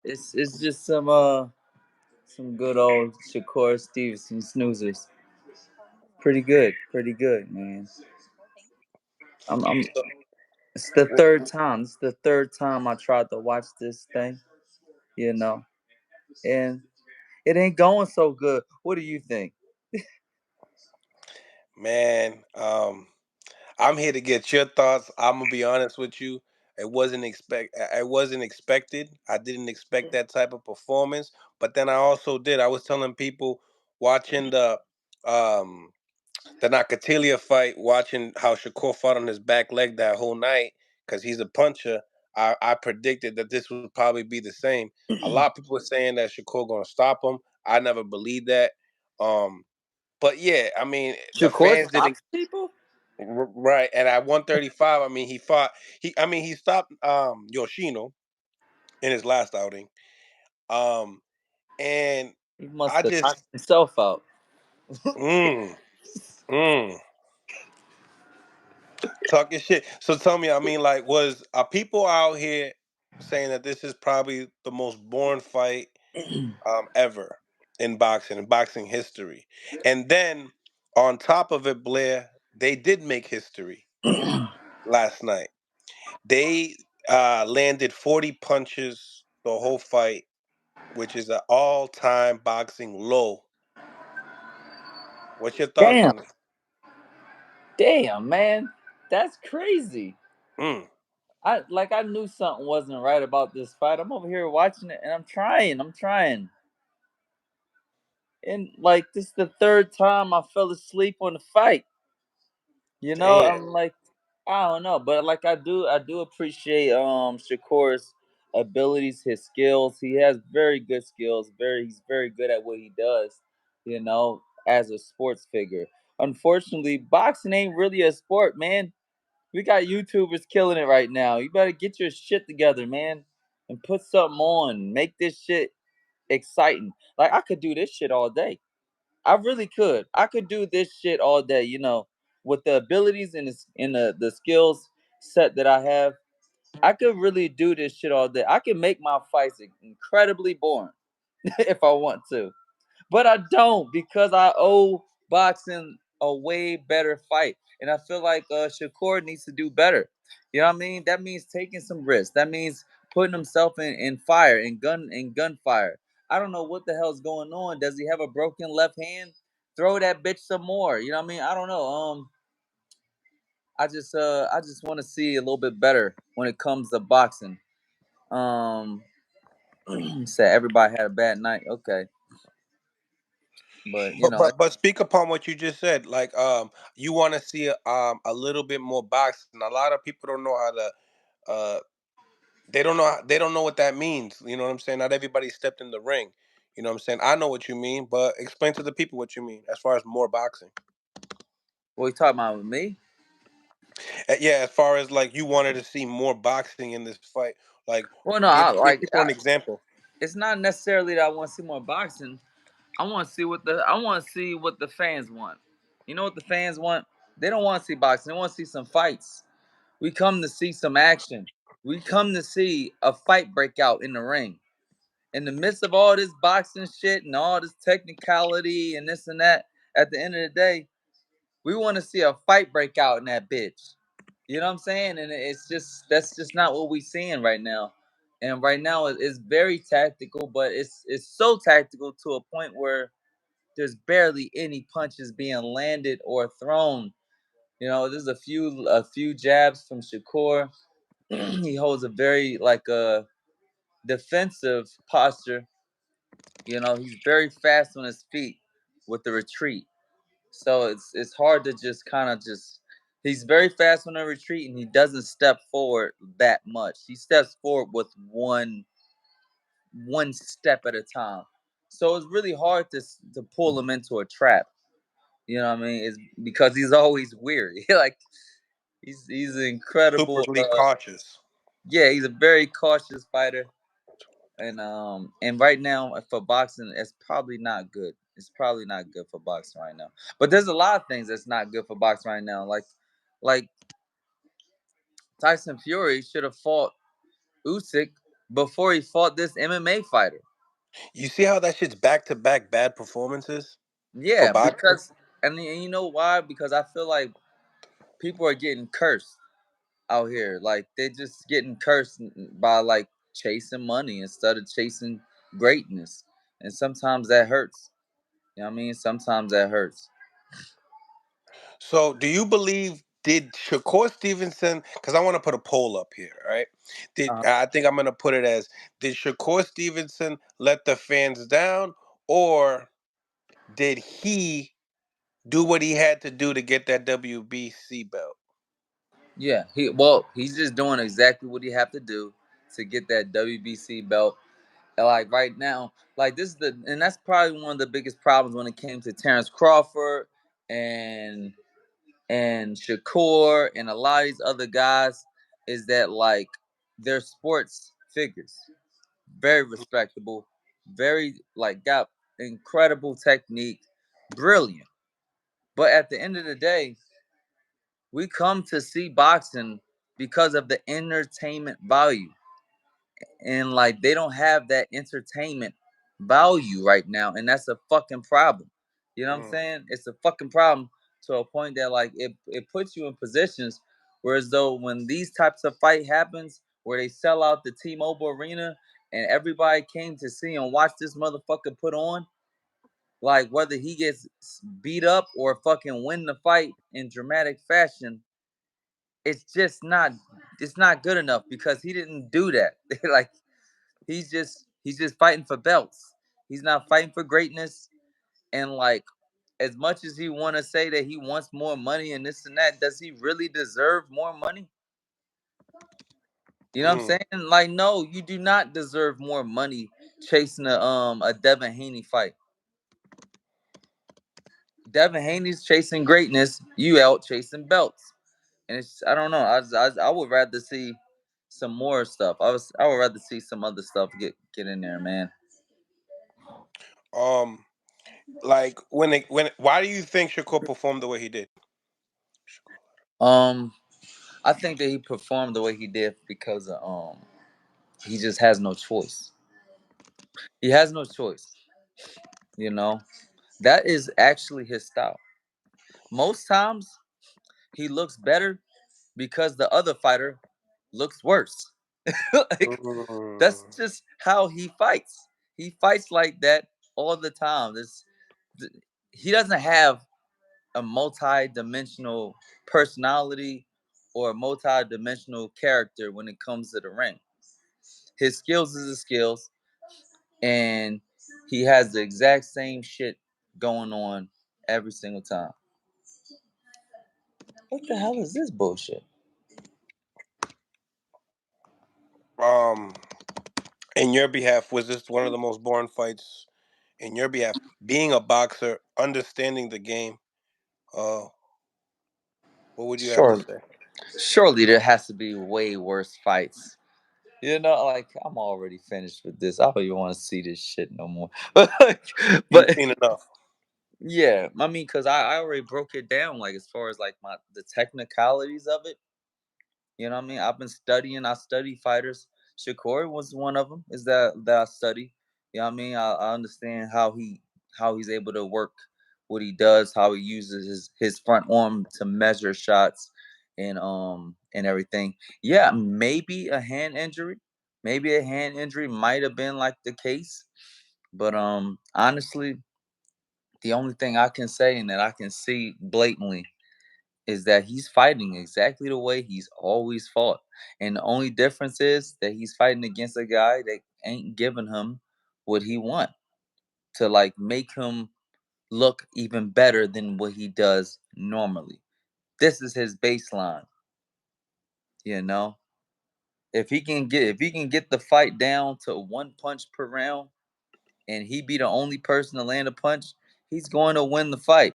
It's just some good old Shakur Stevenson snoozers. Pretty good, man. I'm It's the third time. It's the third time I tried to watch this thing, you know, and it ain't going so good. What do you think? Man, I'm here to get your thoughts. I'm gonna be honest with you. It wasn't expected. I didn't expect that type of performance. But then I also did. I was telling people watching um the Nakatilia fight, watching how Shakur fought on his back leg that whole night, because he's a puncher. I predicted that this would probably be the same. A lot of people were saying that Shakur gonna stop him. I never believed that. Um, but yeah, I mean, the Shakur fans didn't. stops people? Right, and at 135, I mean, he fought. He stopped Yoshino in his last outing. Um, and He must I have knocked just himself out. mm, mm, talking shit. So tell me, I mean, like, are people out here saying that this is probably the most boring fight ever in boxing history? And then on top of it, Blair, they did make history last night. They landed 40 punches the whole fight, which is an all-time boxing low. What's your thoughts Damn, on it? damn, man, that's crazy. Mm. I knew something wasn't right about this fight. I'm over here watching it, and I'm trying, and like this is the third time I fell asleep on the fight. Damn. I'm like, I don't know, but like I do appreciate Shakur's abilities, his skills. He has very good skills. He's very good at what he does. As a sports figure. Unfortunately, boxing ain't really a sport, man. We got YouTubers killing it right now. You better get your shit together, man, and put something on. Make this shit exciting. Like I could do this shit all day. I really could. I could do this shit all day, with the abilities and the skills set that I have. I could really do this shit all day. I can make my fights incredibly boring if I want to. But I don't because I owe boxing a way better fight. And I feel like Shakur needs to do better. You know what I mean? That means taking some risks. That means putting himself in fire, in gunfire. I don't know what the hell's going on. Does he have a broken left hand? Throw that bitch some more. You know what I mean? I don't know. I just want to see a little bit better when it comes to boxing. Um said everybody had a bad night. Okay. But But speak upon what you just said. Like you want to see a little bit more boxing. A lot of people don't know how to uh they don't know what that means. You know what I'm saying? Not everybody stepped in the ring. You know what I'm saying? I know what you mean, but explain to the people what you mean as far as more boxing. what you talking about with me? Yeah, as far as like you wanted to see more boxing in this fight. Like Well, no, give people an example. it's not necessarily that I want to see more boxing. I want to see what the fans want. You know what the fans want? They don't want to see boxing. They want to see some fights. We come to see some action. We come to see a fight break out in the ring. In the midst of all this boxing shit and all this technicality and this and that, at the end of the day, we want to see a fight break out in that bitch. You know what I'm saying? And it's just that's just not what we seeing right now. And right now it's very tactical, but it's so tactical to a point where there's barely any punches being landed or thrown. There's a few jabs from Shakur. He holds a very like a defensive posture. He's very fast on his feet with the retreat. So it's hard to just kind of just he's very fast on a retreat and he doesn't step forward that much. He steps forward with one step at a time. So it's really hard to pull him into a trap. You know what I mean? It's because he's always weary. Like he's an incredible Superly cautious. yeah, he's a very cautious fighter. And right now for boxing, it's probably not good. It's probably not good for boxing right now. But there's a lot of things that's not good for boxing right now. Like Tyson Fury should have fought Usyk before he fought this MMA fighter. You see how that shit's back to back bad performances for Yeah, boxing? because and you know why? Because I feel like people are getting cursed out here. Like they just getting cursed by like chasing money instead of chasing greatness. And sometimes that hurts. You know what I mean? Sometimes that hurts. So, do you believe did Shakur Stevenson? Because I want to put a poll up here, right? Did Uh, I think I'm gonna put it as did Shakur Stevenson let the fans down, or did he do what he had to do to get that WBC belt? yeah, he's just doing exactly what he have to do to get that WBC belt. And like right now, like this is and that's probably one of the biggest problems when it came to Terrence Crawford and and Shakur and a lot of these other guys is that like they're sports figures, very respectable, very like got incredible technique, brilliant. But at the end of the day, we come to see boxing because of the entertainment value. And like they don't have that entertainment value right now. And that's a fucking problem. You know what I'm Mm, saying? It's a fucking problem to a point that like it puts you in positions whereas though when these types of fight happens where they sell out the T-Mobile arena and everybody came to see and watch this motherfucker put on, like whether he gets beat up or fucking win the fight in dramatic fashion, it's just not it's not good enough because he didn't do that. Like he's just fighting for belts. He's not fighting for greatness. And like as much as he want to say that he wants more money and this and that, does he really deserve more money? You know what I'm mm, saying? Like no, you do not deserve more money chasing a Devin Haney fight. Devin Haney's chasing greatness. You out chasing belts. And it's I don't know. I would rather see some more stuff. I would rather see some other stuff get in there, man. um, like why do you think Shakur performed the way he did? Um, I think that he performed the way he did because he just has no choice. He has no choice. You know that is actually his style. Most times he looks better because the other fighter looks worse. Like that's Mm, just how he fights. He fights like that all the time. He doesn't have a multi-dimensional personality or a multi-dimensional character when it comes to the ring. His skills is his skills, and he has the exact same shit going on every single time. What the hell is this bullshit? um, in your behalf, was this one of the most boring fights in your behalf? Being a boxer, understanding the game, uh, what would you have to Sure, say? surely there has to be way worse fights. You know, like I'm already finished with this. I don't even want to see this shit no more. You've But seen enough. yeah, I mean, cause I already broke it down, like as far as like the technicalities of it. You know what I mean? I've been studying. I study fighters. Shakur was one of them. Is that I study? You know what I mean? I understand how he's able to work what he does, how he uses his front arm to measure shots and everything. Yeah, maybe a hand injury. Maybe a hand injury might have been like the case. But honestly, the only thing I can say and that I can see blatantly is that he's fighting exactly the way he's always fought. And the only difference is that he's fighting against a guy that ain't giving him what he want to like make him look even better than what he does normally. This is his baseline, you know. If he can get the fight down to one punch per round and he be the only person to land a punch, he's going to win the fight.